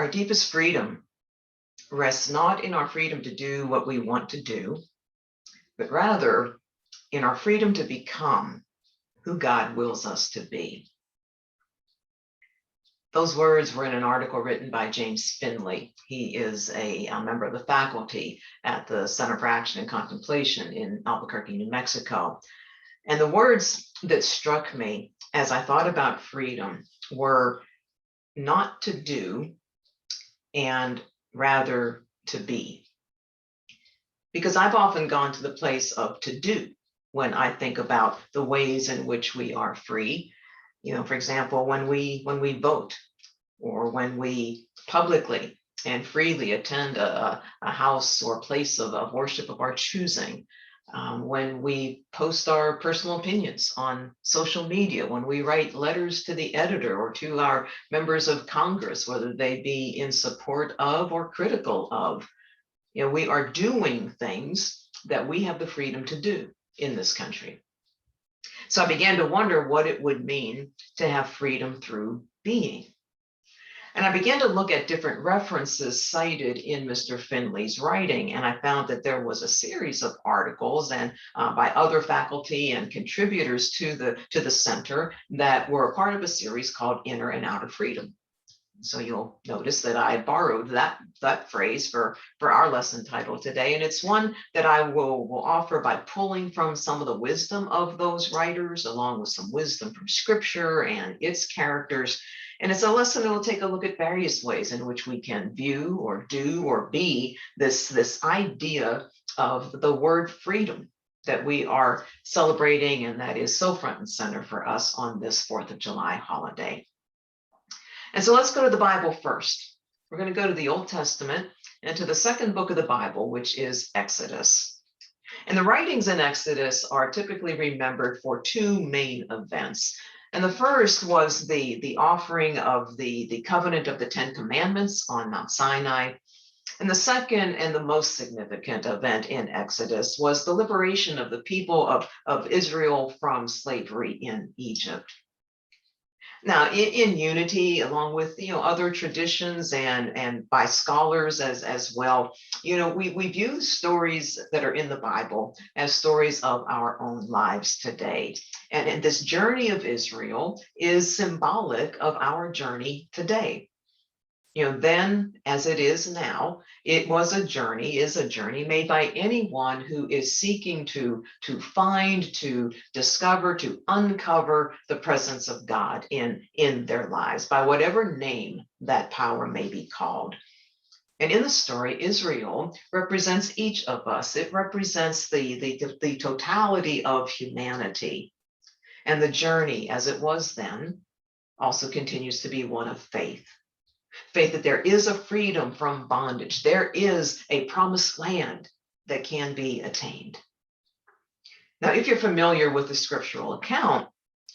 Our deepest freedom rests not in our freedom to do what we want to do, but rather in our freedom to become who God wills us to be. Those words were in an article written by James Finley. He is a member of the faculty at the Center for Action and Contemplation in Albuquerque, New Mexico. And the words that struck me as I thought about freedom were not to do and rather to be. Because I've often gone to the place of to do when I think about the ways in which we are free. For example, when we vote, or when we publicly and freely attend a house or place of worship of our choosing, when we post our personal opinions on social media, when we write letters to the editor or to our members of Congress, whether they be in support of or critical of, we are doing things that we have the freedom to do in this country. So I began to wonder what it would mean to have freedom through being. And I began to look at different references cited in Mr. Finley's writing, and I found that there was a series of articles and by other faculty and contributors to the center that were a part of a series called Inner and Outer Freedom. So you'll notice that I borrowed that phrase for our lesson title today, and it's one that I will offer by pulling from some of the wisdom of those writers, along with some wisdom from Scripture and its characters. And it's a lesson that will take a look at various ways in which we can view or do or be this idea of the word freedom that we are celebrating, and that is so front and center for us on this 4th of July holiday. And so let's go to the Bible first. We're going to go to the Old Testament and to the second book of the Bible, which is Exodus. And the writings in Exodus are typically remembered for two main events. And the first was the offering of the covenant of the Ten Commandments on Mount Sinai. And the second and the most significant event in Exodus was the liberation of the people of Israel from slavery in Egypt. Now, in unity, along with other traditions and by scholars as well, we view stories that are in the Bible as stories of our own lives today. And this journey of Israel is symbolic of our journey today. Then, as it is now, is a journey made by anyone who is seeking to find, to discover, to uncover the presence of God in their lives, by whatever name that power may be called. And in the story, Israel represents each of us. It represents the totality of humanity. And the journey, as it was then, also continues to be one of faith. Faith that there is a freedom from bondage. There is a promised land that can be attained. Now, if you're familiar with the scriptural account,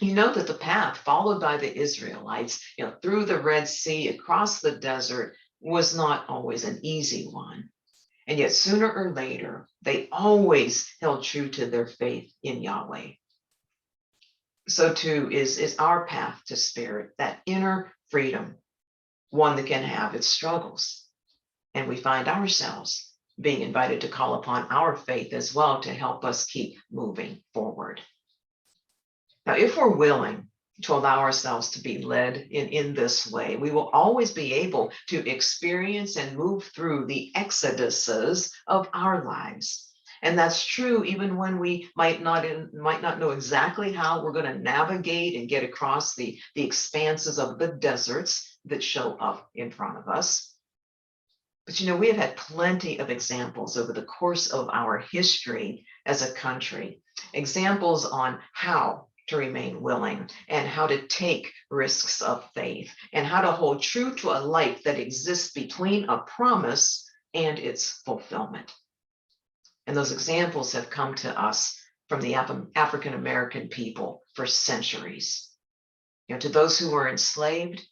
you know that the path followed by the Israelites, through the Red Sea, across the desert, was not always an easy one. And yet sooner or later, they always held true to their faith in Yahweh. So too is our path to spirit, that inner freedom, one that can have its struggles. And we find ourselves being invited to call upon our faith as well to help us keep moving forward. Now, if we're willing to allow ourselves to be led in this way, we will always be able to experience and move through the exoduses of our lives. And that's true even when we might not know exactly how we're going to navigate and get across the expanses of the deserts that show up in front of us. But we have had plenty of examples over the course of our history as a country, examples on how to remain willing and how to take risks of faith and how to hold true to a life that exists between a promise and its fulfillment. And those examples have come to us from the African American people for centuries. To those who were enslaved,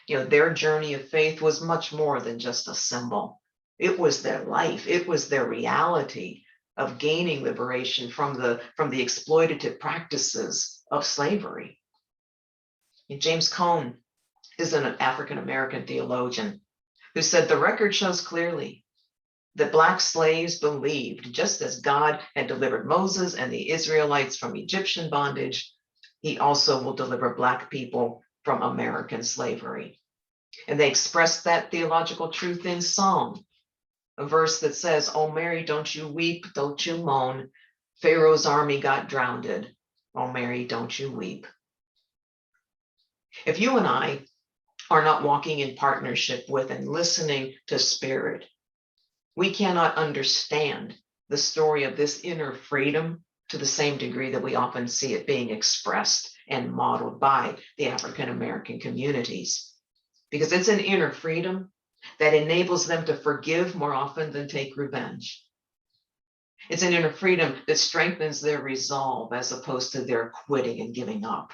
their journey of faith was much more than just a symbol. It was their life. It was their reality of gaining liberation from the exploitative practices of slavery. And James Cone is an African American theologian who said the record shows clearly that Black slaves believed, just as God had delivered Moses and the Israelites from Egyptian bondage, he also will deliver Black people from American slavery. And they expressed that theological truth in song, a verse that says, "Oh Mary, don't you weep, don't you moan. Pharaoh's army got drowned. Oh Mary, don't you weep." If you and I are not walking in partnership with and listening to Spirit, we cannot understand the story of this inner freedom to the same degree that we often see it being expressed and modeled by the African American communities. Because it's an inner freedom that enables them to forgive more often than take revenge. It's an inner freedom that strengthens their resolve as opposed to their quitting and giving up.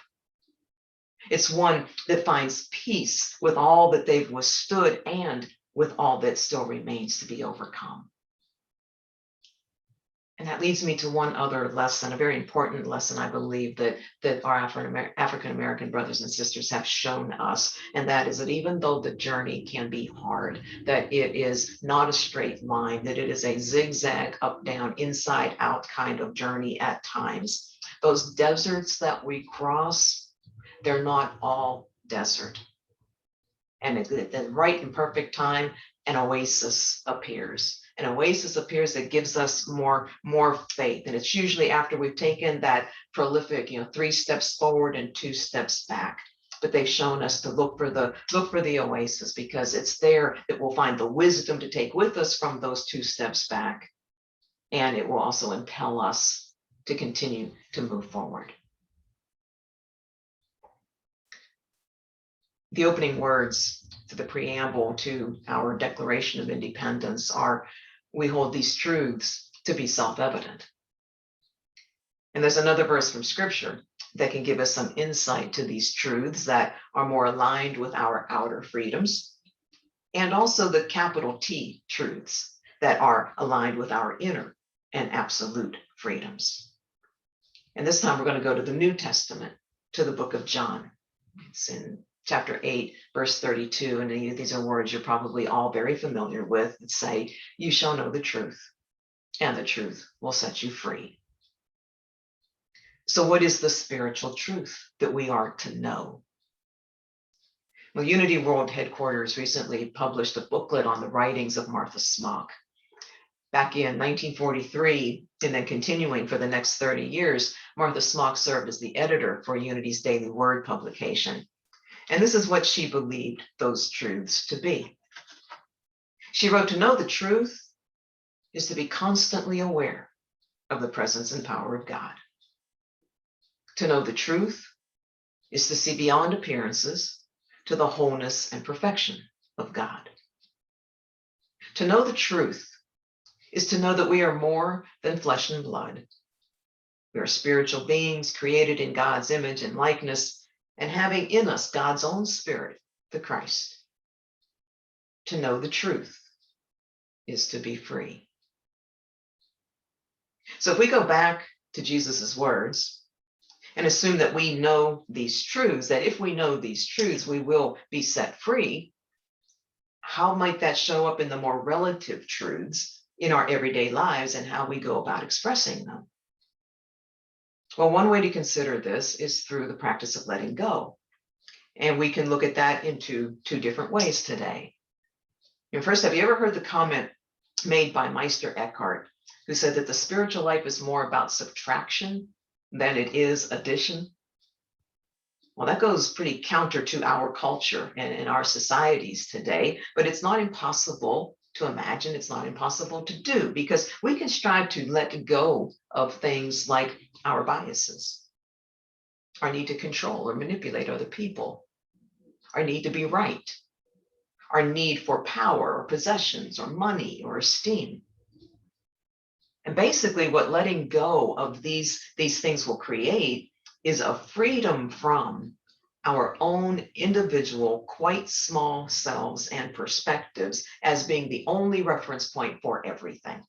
It's one that finds peace with all that they've withstood and with all that still remains to be overcome. And that leads me to one other lesson, a very important lesson, I believe, that our African American brothers and sisters have shown us. And that is that even though the journey can be hard, that it is not a straight line, that it is a zigzag, up, down, inside out kind of journey at times. Those deserts that we cross, they're not all desert. And at the right and perfect time, an oasis appears. An oasis appears that gives us more faith. And it's usually after we've taken that prolific, 3 steps forward and 2 steps back. But they've shown us to look for the oasis, because it's there that we'll find the wisdom to take with us from those 2 steps back. And it will also impel us to continue to move forward. The opening words to the preamble to our Declaration of Independence are, "We hold these truths to be self-evident." And there's another verse from Scripture that can give us some insight to these truths that are more aligned with our outer freedoms, and also the capital T truths that are aligned with our inner and absolute freedoms. And this time we're going to go to the New Testament, to the book of John. It's in chapter 8, verse 32, and these are words you're probably all very familiar with, that say, "You shall know the truth, and the truth will set you free." So what is the spiritual truth that we are to know? Well, Unity World Headquarters recently published a booklet on the writings of Martha Smock. Back in 1943, and then continuing for the next 30 years, Martha Smock served as the editor for Unity's Daily Word publication. And this is what she believed those truths to be. She wrote, "To know the truth is to be constantly aware of the presence and power of God. To know the truth is to see beyond appearances to the wholeness and perfection of God. To know the truth is to know that we are more than flesh and blood. We are spiritual beings created in God's image and likeness, and having in us God's own Spirit, the Christ. To know the truth is to be free." So if we go back to Jesus's words and assume that we know these truths, that if we know these truths, we will be set free, how might that show up in the more relative truths in our everyday lives and how we go about expressing them? Well, one way to consider this is through the practice of letting go. And we can look at that in two different ways today. First, have you ever heard the comment made by Meister Eckhart, who said that the spiritual life is more about subtraction than it is addition? Well, that goes pretty counter to our culture and our societies today, but it's not impossible to imagine, it's not impossible to do, because we can strive to let go of things like our biases, our need to control or manipulate other people, our need to be right, our need for power or possessions or money or esteem. And basically what letting go of these things will create is a freedom from our own individual, quite small selves and perspectives as being the only reference point for everything.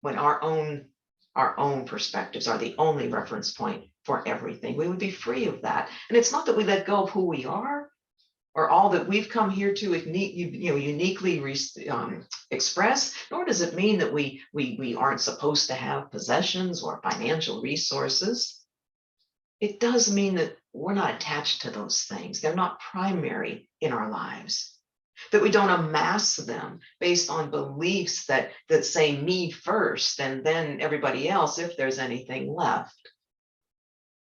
When our own perspectives are the only reference point for everything, we would be free of that. And it's not that we let go of who we are or all that we've come here to uniquely express, nor does it mean that we aren't supposed to have possessions or financial resources. It does mean that we're not attached to those things. They're not primary in our lives. That we don't amass them based on beliefs that say me first and then everybody else if there's anything left.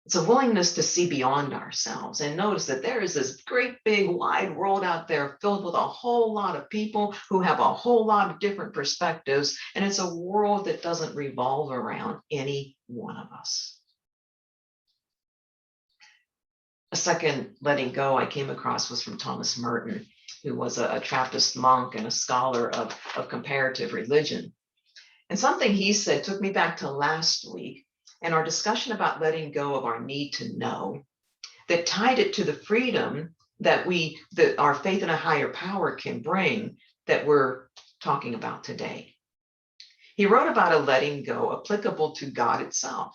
It's a willingness to see beyond ourselves and notice that there is this great big wide world out there filled with a whole lot of people who have a whole lot of different perspectives, and it's a world that doesn't revolve around any one of us. A second letting go I came across was from Thomas Merton, who was a Trappist monk and a scholar of comparative religion. And something he said took me back to last week and our discussion about letting go of our need to know, that tied it to the freedom that our faith in a higher power can bring, that we're talking about today. He wrote about a letting go applicable to God itself.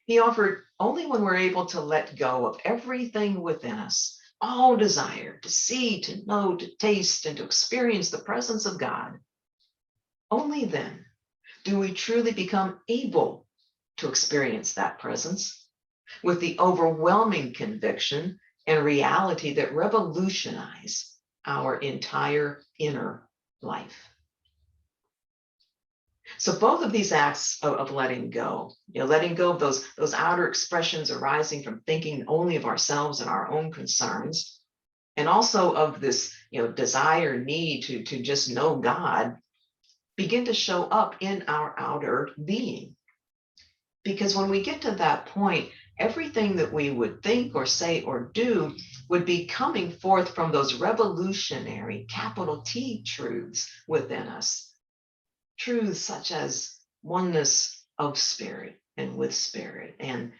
He offered only when we're able to let go of everything within us, all desire to see, to know, to taste, and to experience the presence of God, only then do we truly become able to experience that presence with the overwhelming conviction and reality that revolutionize our entire inner life. So both of these acts of letting go, letting go of those outer expressions arising from thinking only of ourselves and our own concerns, and also of this desire, need to just know God, begin to show up in our outer being. Because when we get to that point, everything that we would think or say or do would be coming forth from those revolutionary, capital T, truths within us. Truths such as oneness of spirit and with spirit, and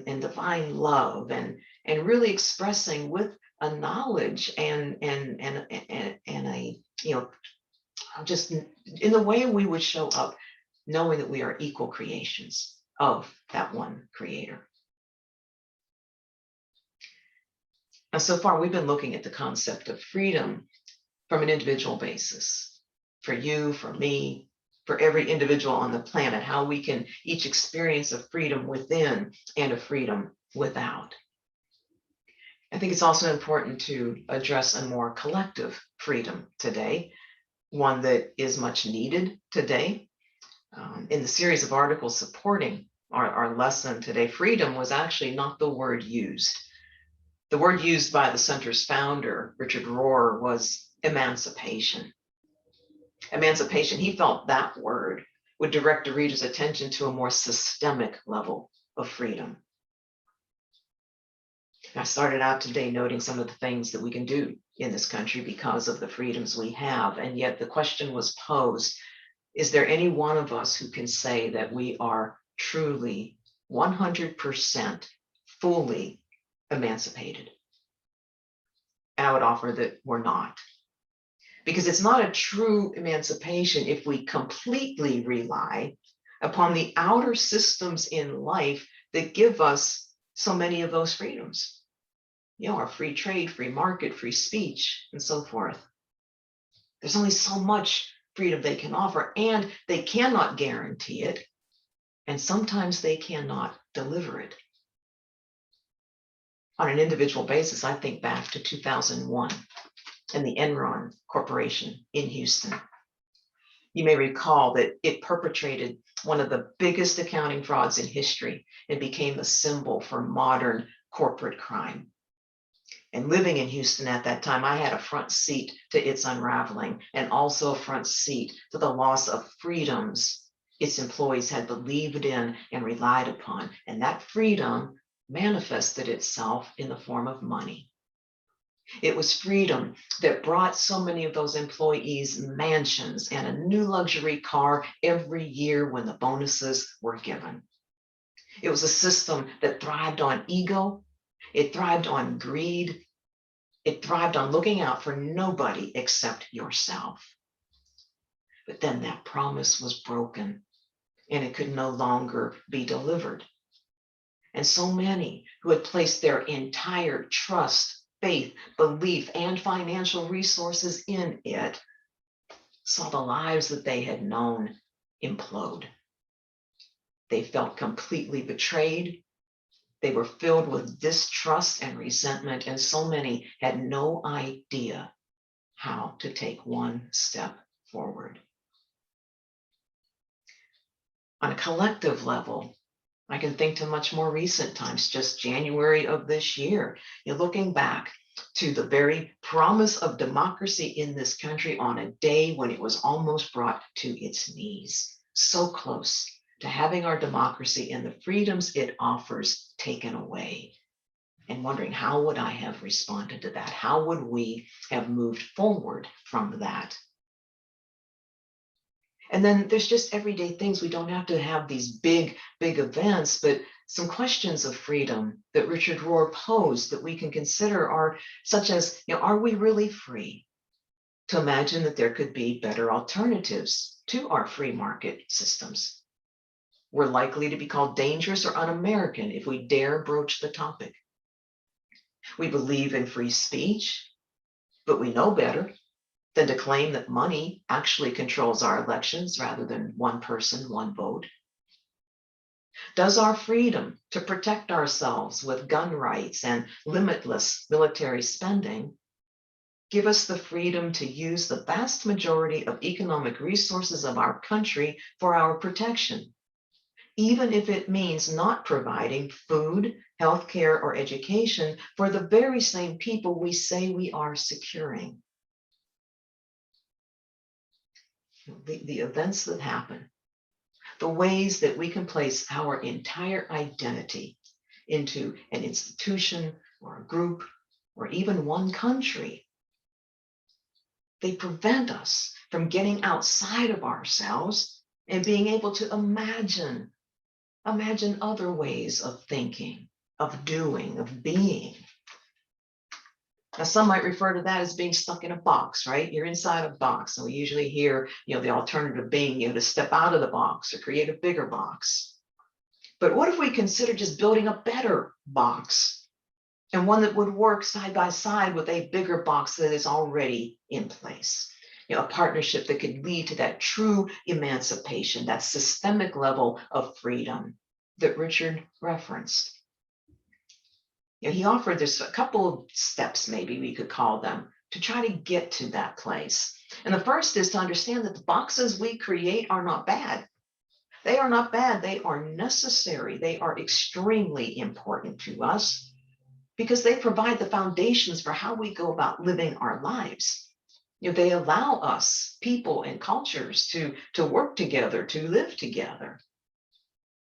divine love, and really expressing with a knowledge and a just in the way we would show up, knowing that we are equal creations of that one creator. Now, so far, we've been looking at the concept of freedom from an individual basis. For you, for me, for every individual on the planet, how we can each experience a freedom within and a freedom without. I think it's also important to address a more collective freedom today, one that is much needed today. In the series of articles supporting our lesson today, freedom was actually not the word used. The word used by the center's founder, Richard Rohr, was emancipation. Emancipation, he felt that word would direct the reader's attention to a more systemic level of freedom. I started out today noting some of the things that we can do in this country because of the freedoms we have, and yet the question was posed, is there any one of us who can say that we are truly 100% fully emancipated? And I would offer that we're not. Because it's not a true emancipation if we completely rely upon the outer systems in life that give us so many of those freedoms. Our free trade, free market, free speech, and so forth. There's only so much freedom they can offer, and they cannot guarantee it, and sometimes they cannot deliver it. On an individual basis, I think back to 2001 and the Enron Corporation in Houston. You may recall that it perpetrated one of the biggest accounting frauds in history and became a symbol for modern corporate crime. And living in Houston at that time, I had a front seat to its unraveling, and also a front seat to the loss of freedoms its employees had believed in and relied upon. And that freedom manifested itself in the form of money. It was freedom that brought so many of those employees mansions and a new luxury car every year when the bonuses were given. It was a system that thrived on ego. It thrived on greed. It thrived on looking out for nobody except yourself. But then that promise was broken and it could no longer be delivered. And so many who had placed their entire trust faith, belief, and financial resources in it, saw the lives that they had known implode. They felt completely betrayed. They were filled with distrust and resentment, and so many had no idea how to take one step forward. On a collective level, I can think to much more recent times, just January of this year, you're looking back to the very promise of democracy in this country on a day when it was almost brought to its knees, so close to having our democracy and the freedoms it offers taken away, and wondering how would I have responded to that? How would we have moved forward from that? And then there's just everyday things. We don't have to have these big events, but some questions of freedom that Richard Rohr posed that we can consider are such as, are we really free to imagine that there could be better alternatives to our free market systems? We're likely to be called dangerous or un-American if we dare broach the topic. We believe in free speech, but we know better than to claim that money actually controls our elections rather than one person, one vote. Does our freedom to protect ourselves with gun rights and limitless military spending give us the freedom to use the vast majority of economic resources of our country for our protection, even if it means not providing food, healthcare, or education for the very same people we say we are securing? The events that happen, the ways that we can place our entire identity into an institution or a group or even one country, they prevent us from getting outside of ourselves and being able to imagine other ways of thinking, of doing, of being. Now, some might refer to that as being stuck in a box, right? You're inside a box. And we usually hear, the alternative being, to step out of the box or create a bigger box. But what if we consider just building a better box, and one that would work side by side with a bigger box that is already in place? A partnership that could lead to that true emancipation, that systemic level of freedom that Richard referenced. He offered this a couple of steps, maybe we could call them, to try to get to that place. And the first is to understand that the boxes we create are not bad. They are not bad. They are necessary. They are extremely important to us because they provide the foundations for how we go about living our lives. They allow us, people and cultures, to work together, to live together.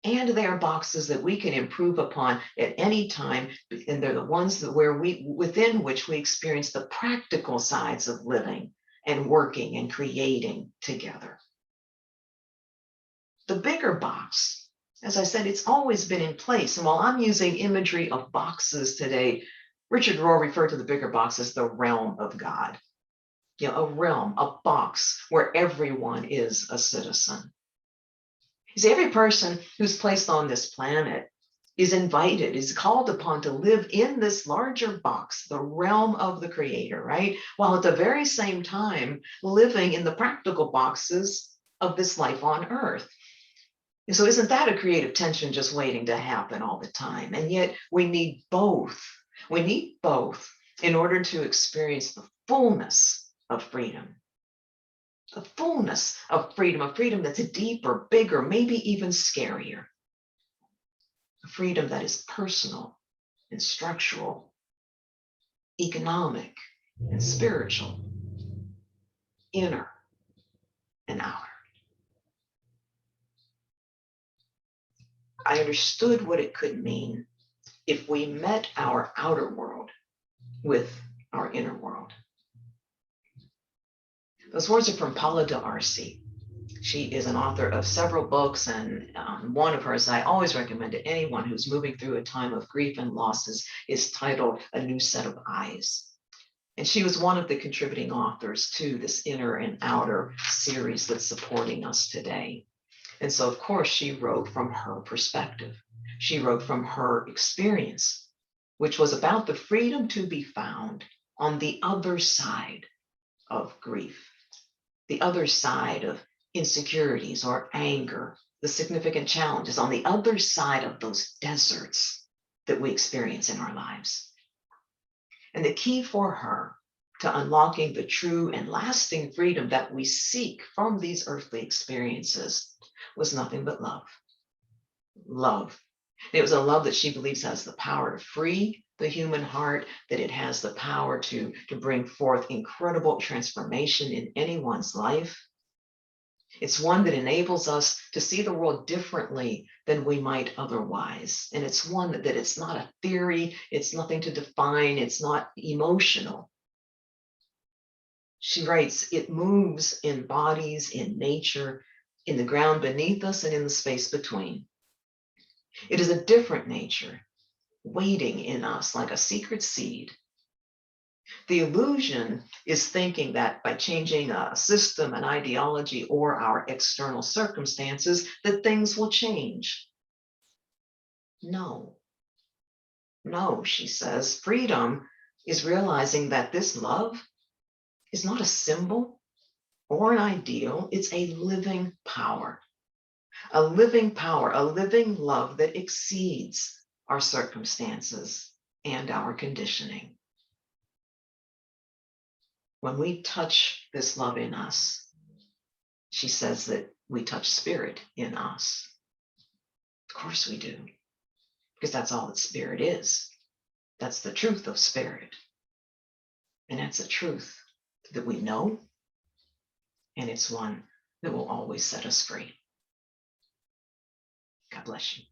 And they are boxes that we can improve upon at any time, and they're the ones within which we experience the practical sides of living and working and creating together. The bigger box, as I said, it's always been in place. And while I'm using imagery of boxes today, Richard Rohr referred to the bigger box as the realm of God. A realm, a box where everyone is a citizen. You see, every person who's placed on this planet is invited, is called upon to live in this larger box, the realm of the Creator, right? While at the very same time living in the practical boxes of this life on Earth. And so isn't that a creative tension just waiting to happen all the time? And yet we need both. We need both in order to experience the fullness of freedom. The fullness of freedom that's deeper, bigger, maybe even scarier. A freedom that is personal and structural, economic and spiritual, inner and outer. I understood what it could mean if we met our outer world with our inner world. Those words are from Paula D'Arcy. She is an author of several books, and one of hers I always recommend to anyone who's moving through a time of grief and losses is titled A New Set of Eyes. And she was one of the contributing authors to this Inner and Outer series that's supporting us today. And so, of course, she wrote from her perspective. She wrote from her experience. which was about the freedom to be found on the other side of grief, the other side of insecurities or anger, the significant challenges, on the other side of those deserts that we experience in our lives. And the key for her to unlocking the true and lasting freedom that we seek from these earthly experiences was nothing but love. Love. It was a love that she believes has the power to free the human heart, that it has the power to bring forth incredible transformation in anyone's life. It's one that enables us to see the world differently than we might otherwise. And it's one that it's not a theory, it's nothing to define, it's not emotional. She writes, it moves in bodies, in nature, in the ground beneath us, and in the space between. It is a different nature, waiting in us like a secret seed. The illusion is thinking that by changing a system, an ideology, or our external circumstances, that things will change. No, she says, freedom is realizing that this love is not a symbol or an ideal, it's a living power. A living power, a living love that exceeds our circumstances and our conditioning. When we touch this love in us, she says that we touch spirit in us. Of course we do, because that's all that spirit is. That's the truth of spirit. And that's a truth that we know, and it's one that will always set us free. God bless you.